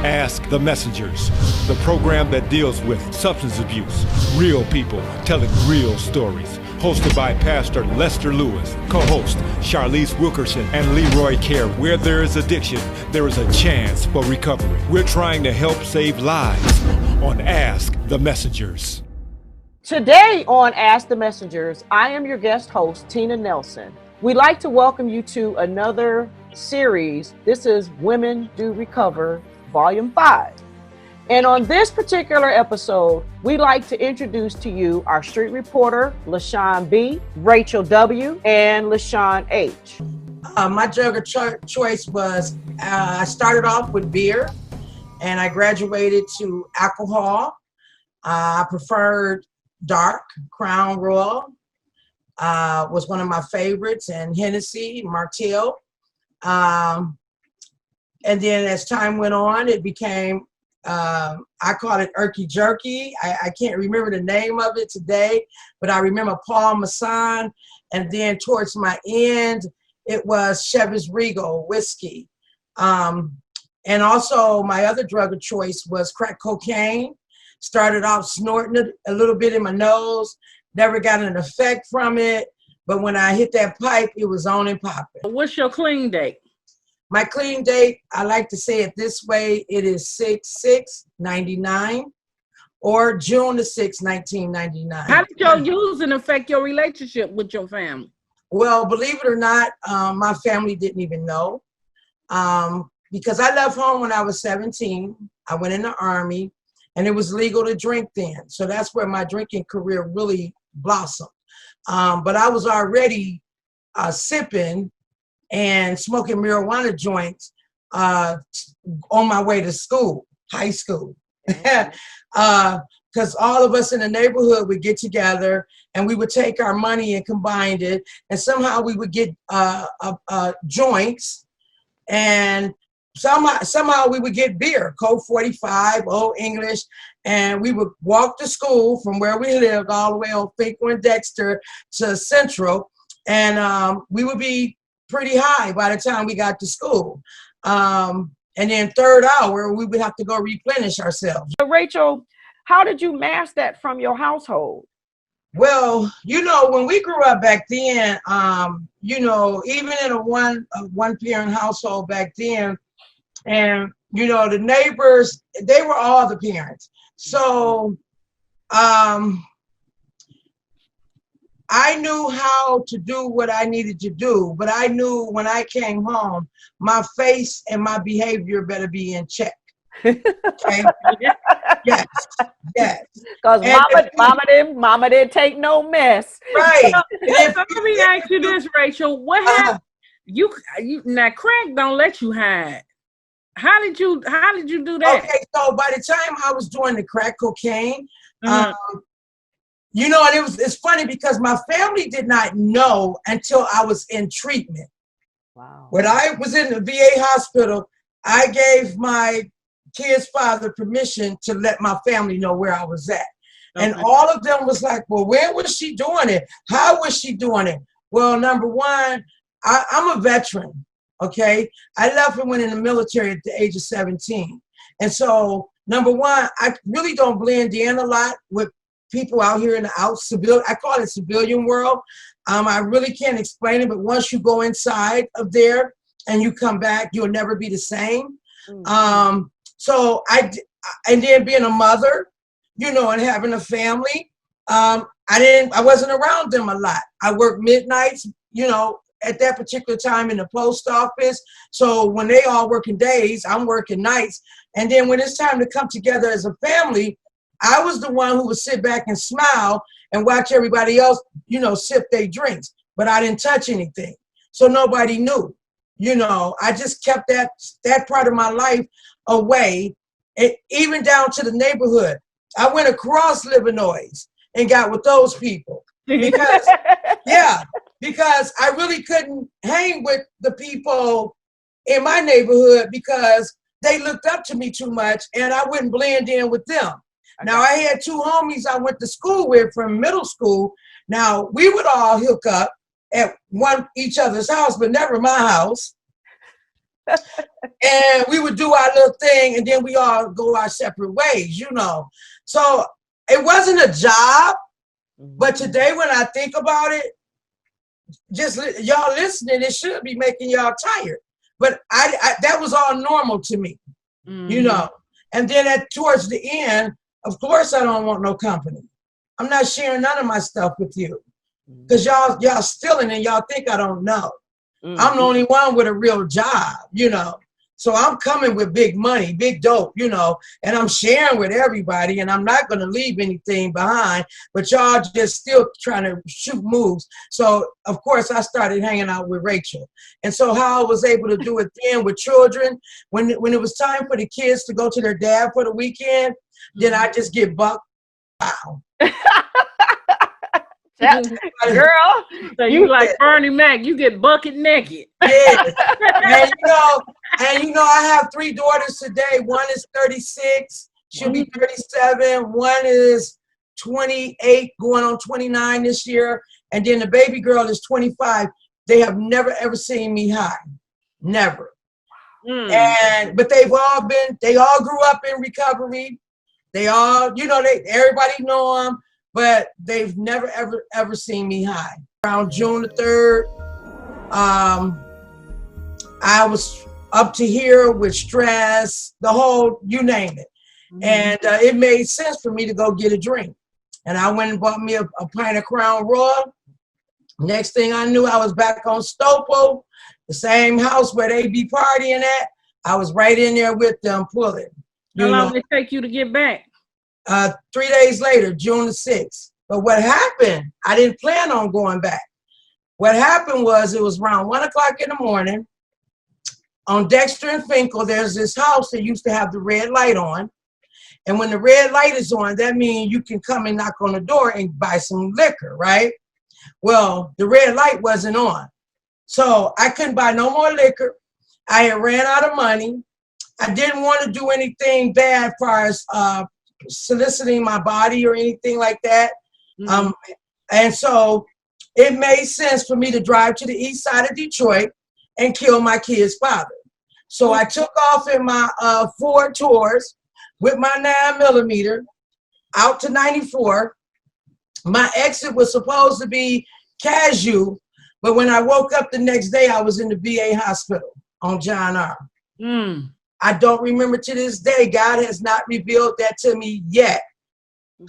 Ask the Messengers, the program that deals with substance abuse, real people telling real stories. Hosted by Pastor Lester Lewis, co-host Charlize Wilkerson and Leroy Carey. Where there is addiction, there is a chance for recovery. We're trying to help save lives on Ask the Messengers. Today on Ask the Messengers, I am your guest host, Tina Nelson. We'd like to welcome you to another series. This is Women Do Recover, Volume 5. And on this particular episode, we'd like to introduce to you our street reporter, LaShawn B., Rachel W., and LaShawn H. My drug of choice was, I started off with beer, and I graduated to alcohol. I preferred dark, Crown Royal was one of my favorites, and Hennessy, Martell. And then as time went on, it became, I call it Erky Jerky. I can't remember the name of it today, but I remember Paul Masson. And then towards my end, it was Chivas Regal whiskey. And also my other drug of choice was crack cocaine. Started off snorting it a little bit in my nose, never got an effect from it. But when I hit that pipe, it was on and popping. What's your clean date? My clean date, I like to say it this way, it is 6/6/99 or June the 6th, 1999. How did your using affect your relationship with your family? Well, believe it or not, my family didn't even know. Because I left home when I was 17. I went in the Army, and it was legal to drink then. So that's where my drinking career really blossomed. But I was already sipping and smoking marijuana joints on my way to school, high school. Because all of us in the neighborhood would get together and we would take our money and combine it, and somehow we would get joints, and somehow we would get beer, Coke 45, Old English, and we would walk to school from where we lived all the way on Finkel and Dexter to Central, and we would be pretty high by the time we got to school. And then third hour, we would have to go replenish ourselves. So Rachel, how did you mask that from your household? Well, when we grew up back then, even in a one-parent household back then, and, the neighbors, they were all the parents. So I knew how to do what I needed to do, but I knew when I came home, my face and my behavior better be in check. Okay? Yes. Because mama didn't take no mess. Right. Let me ask you this, Rachel. What happened? You now crack don't let you hide. How did you do that? Okay, so by the time I was doing the crack cocaine, and it's funny because my family did not know until I was in treatment. Wow. When I was in the VA hospital, I gave my kid's father permission to let my family know where I was at. Okay. And all of them was like, well, where was she doing it? How was she doing it? Well, number one, I'm a veteran, okay? I left and went in the military at the age of 17. And so, number one, I really don't blend in a lot with people out here in the I call it civilian world. I really can't explain it, but once you go inside of there and you come back, you'll never be the same. Mm-hmm. And then being a mother, and having a family, I wasn't around them a lot. I worked midnights, at that particular time in the post office. So when they all working days, I'm working nights. And then when it's time to come together as a family, I was the one who would sit back and smile and watch everybody else, sip their drinks. But I didn't touch anything. So nobody knew. I just kept that part of my life away, even down to the neighborhood. I went across Illinois and got with those people because, because I really couldn't hang with the people in my neighborhood because they looked up to me too much and I wouldn't blend in with them. Okay. Now, I had two homies I went to school with from middle school. Now, we would all hook up at each other's house, but never my house. And we would do our little thing, and then we all go our separate ways, you know. So it wasn't a job, but today when I think about it, just y'all listening, it should be making y'all tired. But I that was all normal to me, you know. And then towards the end, of course, I don't want no company. I'm not sharing none of my stuff with you because y'all stealing and y'all think I don't know. I'm the only one with a real job, you know. So I'm coming with big money, big dope, you know, and I'm sharing with everybody, and I'm not going to leave anything behind, but y'all just still trying to shoot moves. So, of course, I started hanging out with Rachel. And so how I was able to do it then with children, when it was time for the kids to go to their dad for the weekend, then I just get bucked. Wow. Girl, so you like Bernie Mac, you get bucket naked. Yeah. And you know, I have 3 daughters today. One is 36, she'll be 37. One is 28, going on 29 this year. And then the baby girl is 25. They have never ever seen me high. Never. But they all grew up in recovery. They all, you know, everybody know them. But they've never, ever seen me high. Around June the 3rd, I was up to here with stress, the whole, you name it. And it made sense for me to go get a drink. And I went and bought me a pint of Crown Royal. Next thing I knew, I was back on Stopo, the same house where they be partying at. I was right in there with them pulling. How long did it take you to get back? 3 days later, June the 6th. But what happened, I didn't plan on going back. What happened was, it was around 1 o'clock in the morning. On Dexter and Finkel, there's this house that used to have the red light on. And when the red light is on, that means you can come and knock on the door and buy some liquor, right? Well, the red light wasn't on. So I couldn't buy no more liquor. I had ran out of money. I didn't want to do anything bad as far as soliciting my body or anything like that. And so it made sense for me to drive to the east side of Detroit and kill my kid's father. So I took off in my Ford Taurus with my 9mm out to 94. My exit was supposed to be Cashew, but when I woke up the next day, I was in the VA hospital on John R. I don't remember to this day. God has not revealed that to me yet.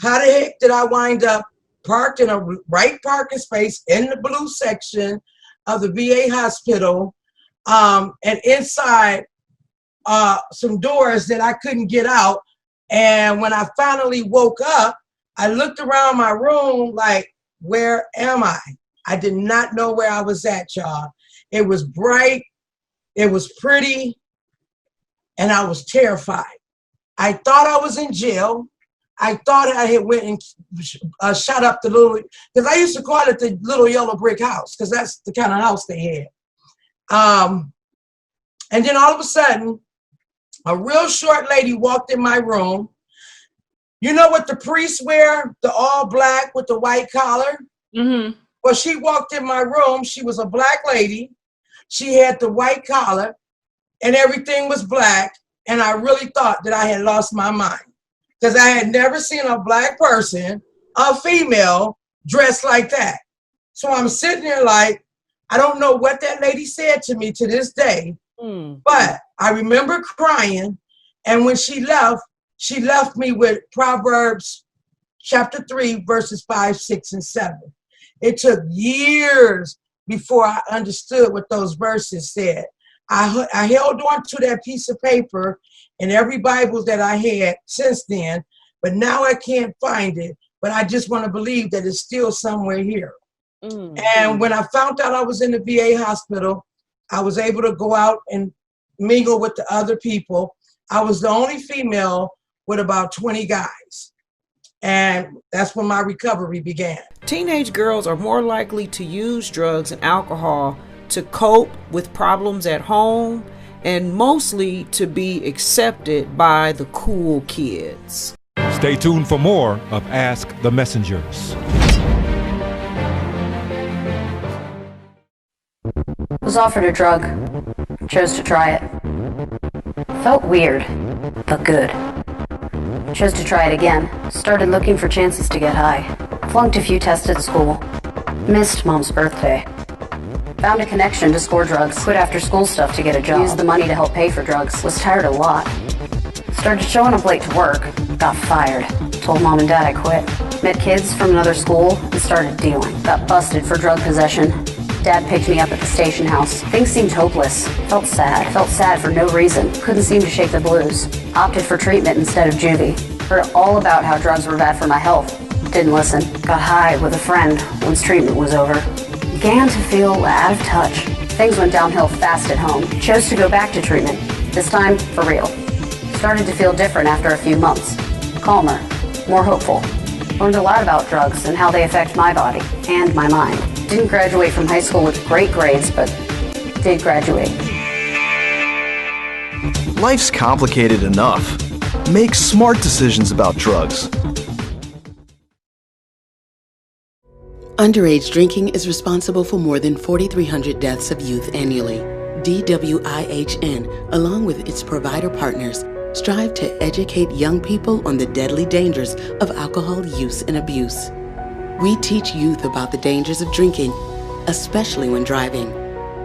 How the heck did I wind up parked in a right parking space in the blue section of the VA hospital, and inside some doors that I couldn't get out? And when I finally woke up, I looked around my room like, where am I? I did not know where I was at, y'all. It was bright, it was pretty, and I was terrified. I thought I was in jail. I thought I had went and shot up the little, because I used to call it the little yellow brick house, because that's the kind of house they had. And then all of a sudden, a real short lady walked in my room. You know what the priests wear? The all black with the white collar? Well, she walked in my room. She was a black lady. She had the white collar, and everything was black. And I really thought that I had lost my mind, because I had never seen a black person, a female, dressed like that. So I'm sitting there like, I don't know what that lady said to me to this day, but I remember crying. And when she left me with Proverbs chapter 3, verses 5, 6, and 7. It took years before I understood what those verses said. I held on to that piece of paper in every Bible that I had since then, but now I can't find it. But I just want to believe that it's still somewhere here. And when I found out I was in the VA hospital, I was able to go out and mingle with the other people. I was the only female with about 20 guys. And that's when my recovery began. Teenage girls are more likely to use drugs and alcohol to cope with problems at home, and mostly to be accepted by the cool kids. Stay tuned for more of Ask the Messengers. Was offered a drug. Chose to try it. Felt weird, but good. Chose to try it again. Started looking for chances to get high. Flunked a few tests at school. Missed Mom's birthday. Found a connection to score drugs. Quit after school stuff to get a job. Used the money to help pay for drugs. Was tired a lot. Started showing up late to work. Got fired. Told Mom and Dad I quit. Met kids from another school and started dealing. Got busted for drug possession. Dad picked me up at the station house. Things seemed hopeless. Felt sad. Felt sad for no reason. Couldn't seem to shake the blues. Opted for treatment instead of juvie. Heard all about how drugs were bad for my health. Didn't listen. Got high with a friend once treatment was over. Began to feel out of touch. Things went downhill fast at home. Chose to go back to treatment. This time, for real. Started to feel different after a few months. Calmer. More hopeful. Learned a lot about drugs and how they affect my body and my mind. Didn't graduate from high school with great grades, but did graduate. Life's complicated enough. Make smart decisions about drugs. Underage drinking is responsible for more than 4,300 deaths of youth annually. DWIHN, along with its provider partners, strive to educate young people on the deadly dangers of alcohol use and abuse. We teach youth about the dangers of drinking, especially when driving.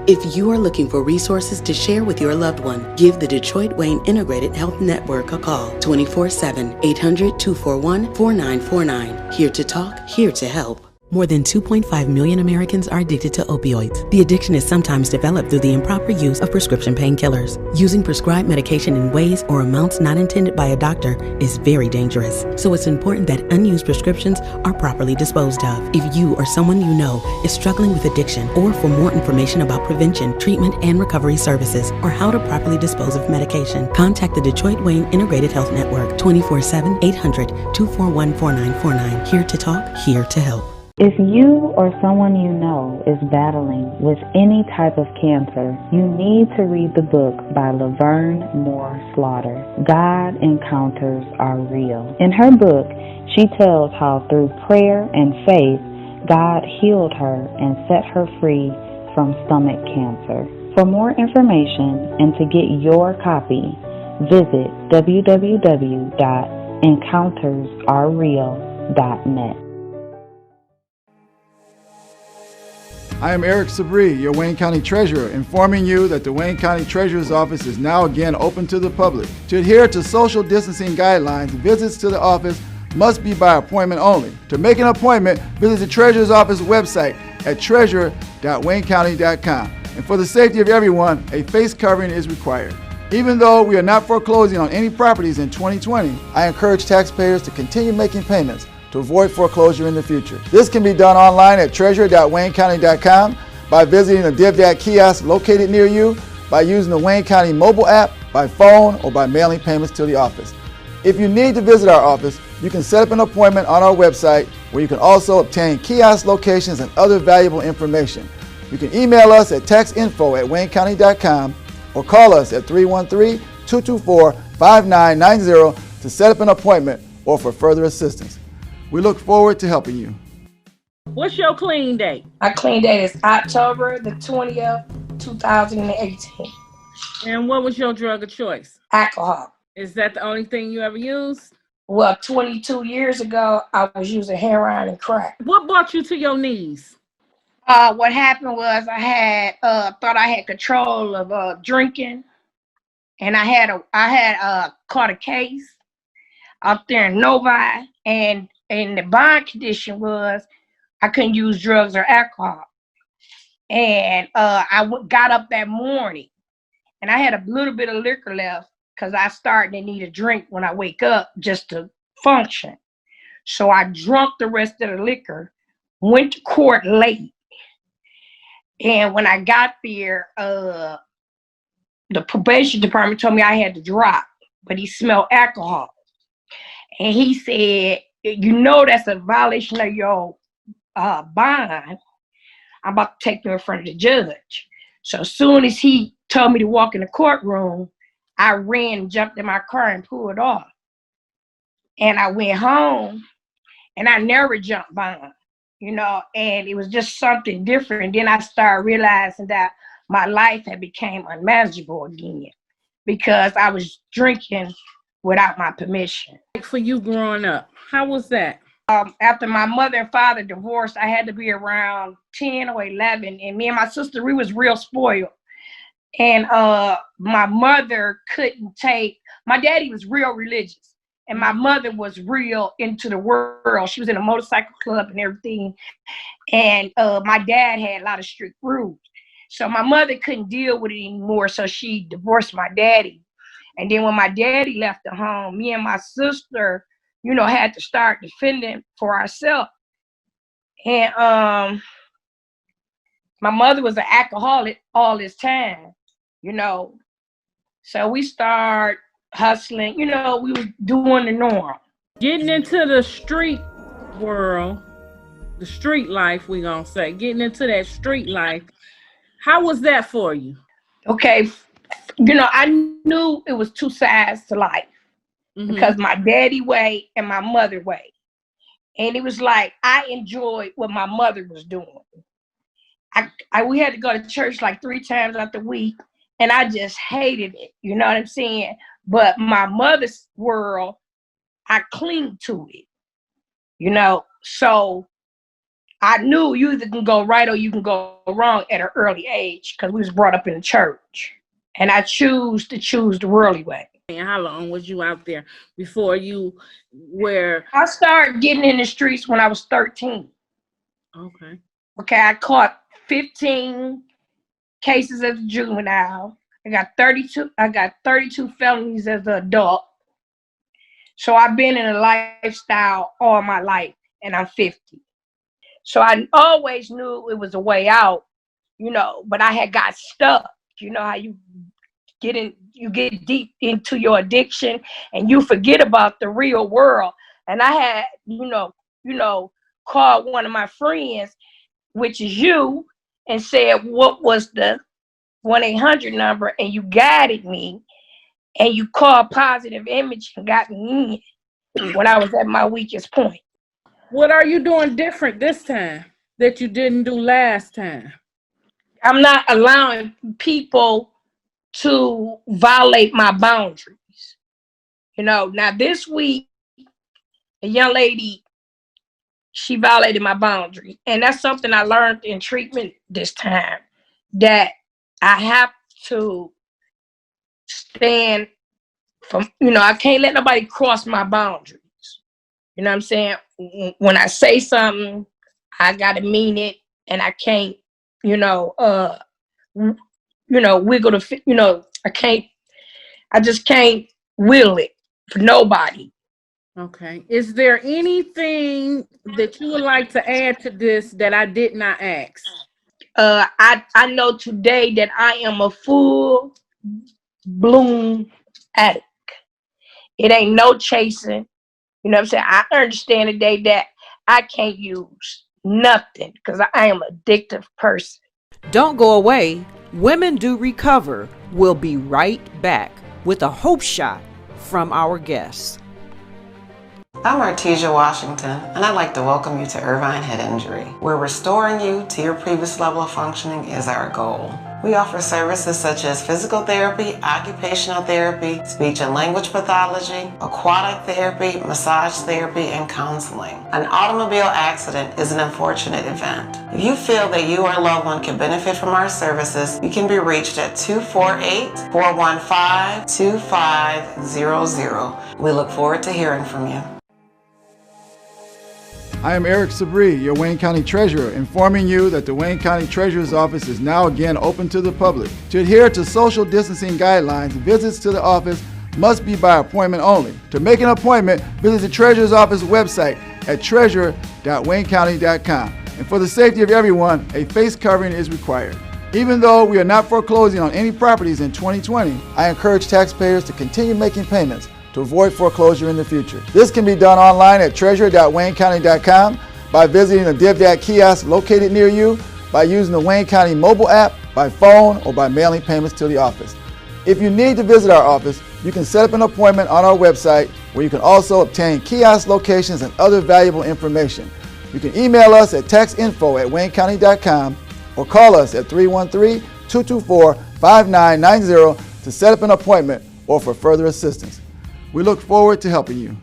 If you are looking for resources to share with your loved one, give the Detroit Wayne Integrated Health Network a call, 24/7, 800-241-4949. Here to talk, here to help. More than 2.5 million Americans are addicted to opioids. The addiction is sometimes developed through the improper use of prescription painkillers. Using prescribed medication in ways or amounts not intended by a doctor is very dangerous. So it's important that unused prescriptions are properly disposed of. If you or someone you know is struggling with addiction, or for more information about prevention, treatment, and recovery services, or how to properly dispose of medication, contact the Detroit Wayne Integrated Health Network, 24/7, 800-241-4949. Here to talk, here to help. If you or someone you know is battling with any type of cancer, you need to read the book by Laverne Moore Slaughter, God Encounters Are Real. In her book, she tells how through prayer and faith, God healed her and set her free from stomach cancer. For more information and to get your copy, visit www.encountersarereal.net. I am Eric Sabri, your Wayne County Treasurer, informing you that the Wayne County Treasurer's Office is now again open to the public. To adhere to social distancing guidelines, visits to the office must be by appointment only. To make an appointment, visit the Treasurer's Office website at treasurer.waynecounty.com. And for the safety of everyone, a face covering is required. Even though we are not foreclosing on any properties in 2020, I encourage taxpayers to continue making payments to avoid foreclosure in the future. This can be done online at treasurer.waynecounty.com, by visiting a DivDat kiosk located near you, by using the Wayne County mobile app, by phone, or by mailing payments to the office. If you need to visit our office, you can set up an appointment on our website, where you can also obtain kiosk locations and other valuable information. You can email us at textinfo@waynecounty.com or call us at 313-224-5990 to set up an appointment or for further assistance. We look forward to helping you. What's your clean date? My clean date is October the 20th, 2018. And what was your drug of choice? Alcohol. Is that the only thing you ever used? Well, 22 years ago, I was using heroin and crack. What brought you to your knees? What happened was I had thought I had control of drinking, and I had caught a case out there in Novi, and the bond condition was I couldn't use drugs or alcohol. And I got up that morning, and I had a little bit of liquor left because I started to need a drink when I wake up just to function. So I drank the rest of the liquor, went to court late. And when I got there, the probation department told me I had to drop, but he smelled alcohol. And he said, you know that's a violation of your bond. I'm about to take you in front of the judge. So as soon as he told me to walk in the courtroom, I ran, jumped in my car and pulled off. And I went home, and I never jumped bond, you know, and it was just something different. Then I started realizing that my life had became unmanageable again because I was drinking without my permission. For you growing up, how was that? After my mother and father divorced, I had to be around 10 or 11, and me and my sister, we was real spoiled. And my mother couldn't take, my daddy was real religious, and my mother was real into the world. She was in a motorcycle club and everything. And my dad had a lot of strict rules. So my mother couldn't deal with it anymore, so she divorced my daddy. And then when my daddy left the home, me and my sister, you know, had to start defending for ourselves. And my mother was an alcoholic all this time, you know. So we started hustling, you know, we were doing the norm. Getting into the street world, the street life, we gonna say, getting into that street life, how was that for you? Okay, you know, I knew it was two sides to life. Mm-hmm. Because my daddy way and my mother way. And it was like, I enjoyed what my mother was doing. We had to go to church like 3 times out the week, and I just hated it. You know what I'm saying? But my mother's world, I cling to it. You know, so I knew you either can go right or you can go wrong at an early age because we was brought up in the church. And I choose the worldly way. And how long was you out there before you were? I started getting in the streets when I was 13. Okay. Okay, I caught 15 cases as a juvenile. I got 32 felonies as an adult. So I've been in a lifestyle all my life, and I'm 50. So I always knew it was a way out, you know, but I had got stuck. You know how you get deep into your addiction and you forget about the real world. And I had, you know, called one of my friends, which is you, and said, what was the 1-800 number? And you guided me, and you called Positive Image and got me in when I was at my weakest point. What are you doing different this time that you didn't do last time? I'm not allowing people to violate my boundaries. You know, now this week, a young lady, she violated my boundary. And that's something I learned in treatment this time, that I have to stand from, you know, I can't let nobody cross my boundaries. You know what I'm saying? When I say something, I gotta mean it, and I can't, wiggle the, I just can't will it for nobody. Okay. Is there anything that you would like to add to this that I did not ask? I know today that I am a full bloom addict. It ain't no chasing. You know what I'm saying? I understand today that I can't use nothing because I am an addictive person. Don't go away. Women Do Recover will be right back with a hope shot from our guests. I'm Artesia Washington, and I'd like to welcome you to Irvine Head Injury, where restoring you to your previous level of functioning is our goal. We offer services such as physical therapy, occupational therapy, speech and language pathology, aquatic therapy, massage therapy, and counseling. An automobile accident is an unfortunate event. If you feel that you or a loved one can benefit from our services, you can be reached at 248-415-2500. We look forward to hearing from you. I am Eric Sabri, your Wayne County Treasurer, informing you that the Wayne County Treasurer's Office is now again open to the public. To adhere to social distancing guidelines, visits to the office must be by appointment only. To make an appointment, visit the Treasurer's Office website at treasurer.waynecounty.com. And for the safety of everyone, a face covering is required. Even though we are not foreclosing on any properties in 2020, I encourage taxpayers to continue making payments to avoid foreclosure in the future. This can be done online at treasurer.waynecounty.com, by visiting a DivDat kiosk located near you, by using the Wayne County mobile app, by phone, or by mailing payments to the office. If you need to visit our office, you can set up an appointment on our website, where you can also obtain kiosk locations and other valuable information. You can email us at taxinfo@waynecounty.com or call us at 224-5990 to set up an appointment or for further assistance. We look forward to helping you.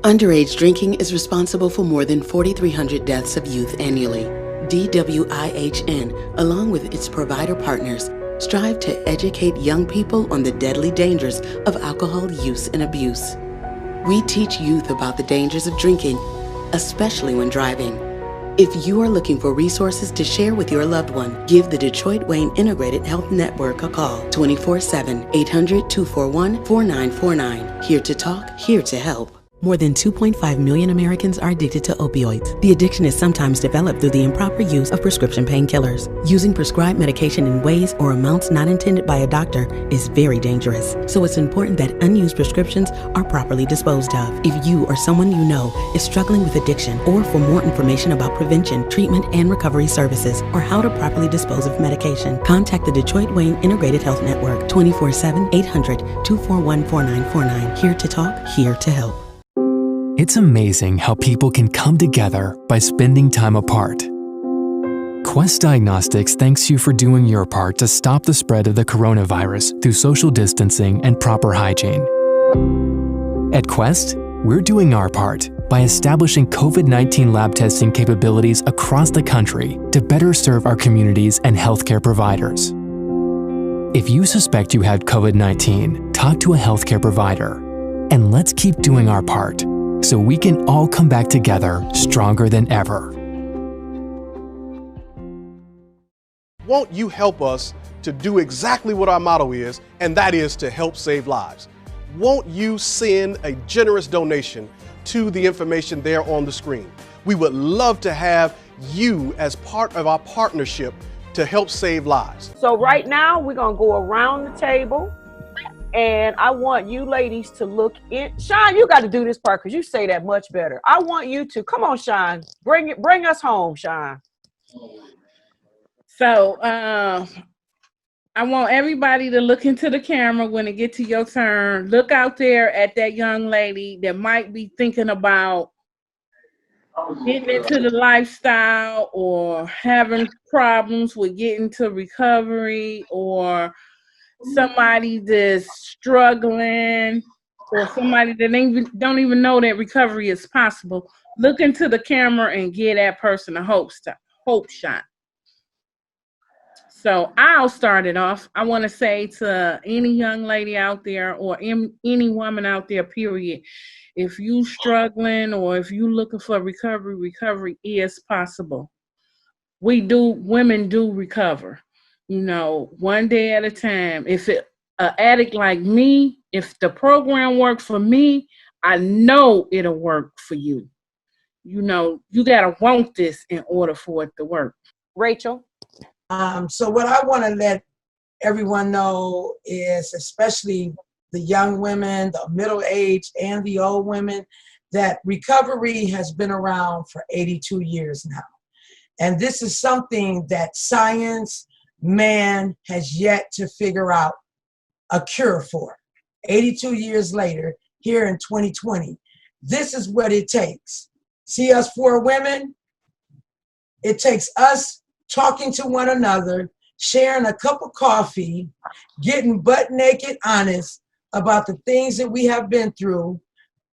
Underage drinking is responsible for more than 4,300 deaths of youth annually. DWIHN, along with its provider partners, strive to educate young people on the deadly dangers of alcohol use and abuse. We teach youth about the dangers of drinking, especially when driving. If you are looking for resources to share with your loved one, give the Detroit Wayne Integrated Health Network a call 24/7, 800-241-4949. Here to talk, here to help. More than 2.5 million Americans are addicted to opioids. The addiction is sometimes developed through the improper use of prescription painkillers. Using prescribed medication in ways or amounts not intended by a doctor is very dangerous. So it's important that unused prescriptions are properly disposed of. If you or someone you know is struggling with addiction, or for more information about prevention, treatment, and recovery services, or how to properly dispose of medication, contact the Detroit Wayne Integrated Health Network 24/7, 800-241-4949. Here to talk, here to help. It's amazing how people can come together by spending time apart. Quest Diagnostics thanks you for doing your part to stop the spread of the coronavirus through social distancing and proper hygiene. At Quest, we're doing our part by establishing COVID-19 lab testing capabilities across the country to better serve our communities and healthcare providers. If you suspect you had COVID-19, talk to a healthcare provider. And let's keep doing our part, so we can all come back together stronger than ever. Won't you help us to do exactly what our motto is, and that is to help save lives? Won't you send a generous donation to the information there on the screen? We would love to have you as part of our partnership to help save lives. So right now, we're going to go around the table. And I want you ladies to look in. Sean, you got to do this part because you say that much better. I want you to, come on, Sean, bring us home, Sean. So I want everybody to look into the camera when it gets to your turn. Look out there at that young lady that might be thinking about getting into the lifestyle or having problems with getting to recovery, or somebody that's struggling, or somebody that don't even know that recovery is possible. Look into the camera and give that person a hope shot. So I'll start it off. I want to say to any young lady out there, or any woman out there, period, if you struggling or if you looking for recovery is possible. Women do recover. You know, one day at a time. If an addict like me, if the program worked for me, I know it'll work for you. You know, you gotta want this in order for it to work. Rachel? So what I want to let everyone know is, especially the young women, the middle-aged, and the old women, that recovery has been around for 82 years now. And this is something that science, man has yet to figure out a cure for. 82 years later, here in 2020, this is what it takes. See, us four women, it takes us talking to one another, sharing a cup of coffee, getting butt naked honest about the things that we have been through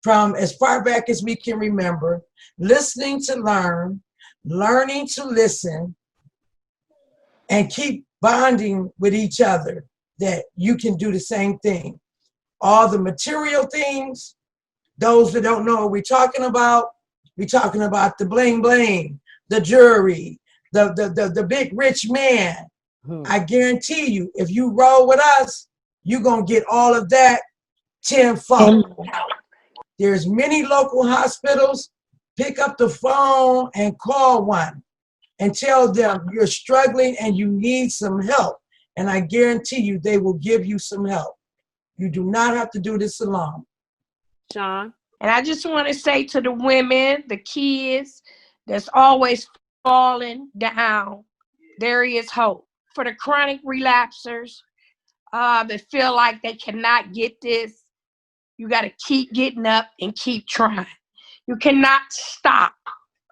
from as far back as we can remember, listening to learn, learning to listen, and keep bonding with each other, that you can do the same thing. All the material things, those that don't know what we're talking about the bling bling, the jewelry, the big rich man. I guarantee you, if you roll with us, you're going to get all of that tenfold. There's many local hospitals. Pick up the phone and call one and tell them you're struggling and you need some help. And I guarantee you they will give you some help. You do not have to do this alone. Sean? And I just want to say to the women, the kids that's always falling down, there is hope. For the chronic relapsers that feel like they cannot get this, you got to keep getting up and keep trying. You cannot stop.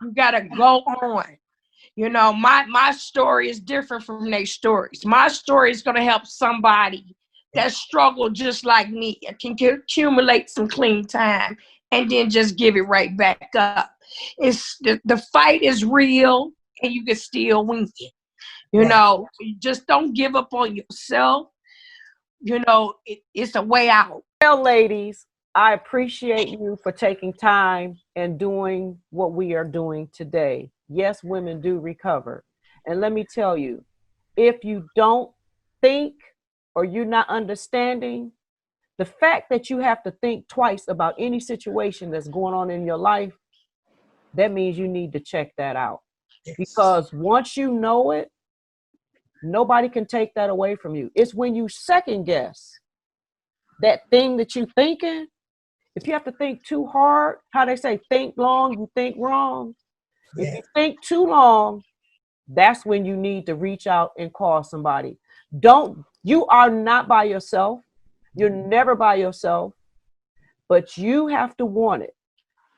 You got to go on. You know, my story is different from their stories. My story is going to help somebody that struggled just like me and can accumulate some clean time and then just give it right back up. It's the fight is real and you can still win it. You know, you just don't give up on yourself. You know, it's a way out. Well, ladies, I appreciate you for taking time and doing what we are doing today. Yes, women do recover. And let me tell you, if you don't think or you're not understanding, the fact that you have to think twice about any situation that's going on in your life, that means you need to check that out. Because once you know it, nobody can take that away from you. It's when you second guess that thing that you're thinking. If you have to think too hard, how they say, think long, you think wrong. If you think too long, that's when you need to reach out and call somebody. You are not by yourself. You're never by yourself, but you have to want it.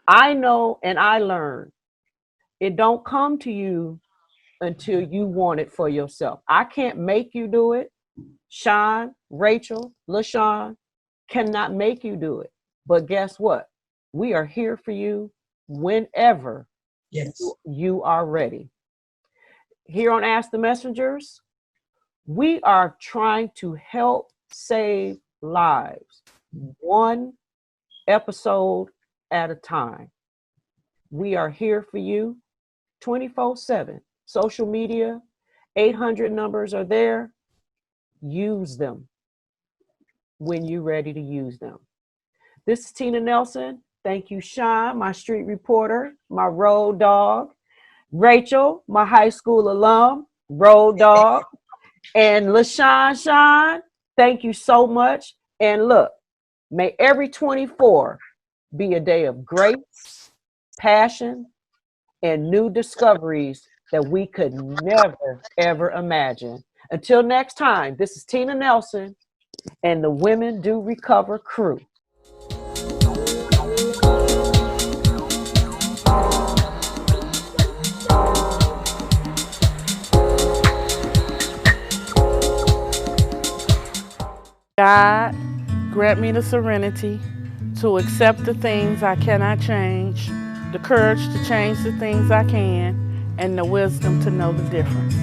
I know and I learned it don't come to you until you want it for yourself. I can't make you do it. Sean, Rachel, LaShawn cannot make you do it. But guess what? We are here for you whenever you are ready. Here on Ask the Messengers, we are trying to help save lives, one episode at a time. We are here for you 24/7. Social media, 800 numbers are there. Use them when you're ready to use them. This is Tina Nelson. Thank you, Sean, my street reporter, my road dog. Rachel, my high school alum, road dog. And LaShawn, thank you so much. And look, may every 24 be a day of grace, passion, and new discoveries that we could never, ever imagine. Until next time, this is Tina Nelson and the Women Do Recover crew. God, grant me the serenity to accept the things I cannot change, the courage to change the things I can, and the wisdom to know the difference.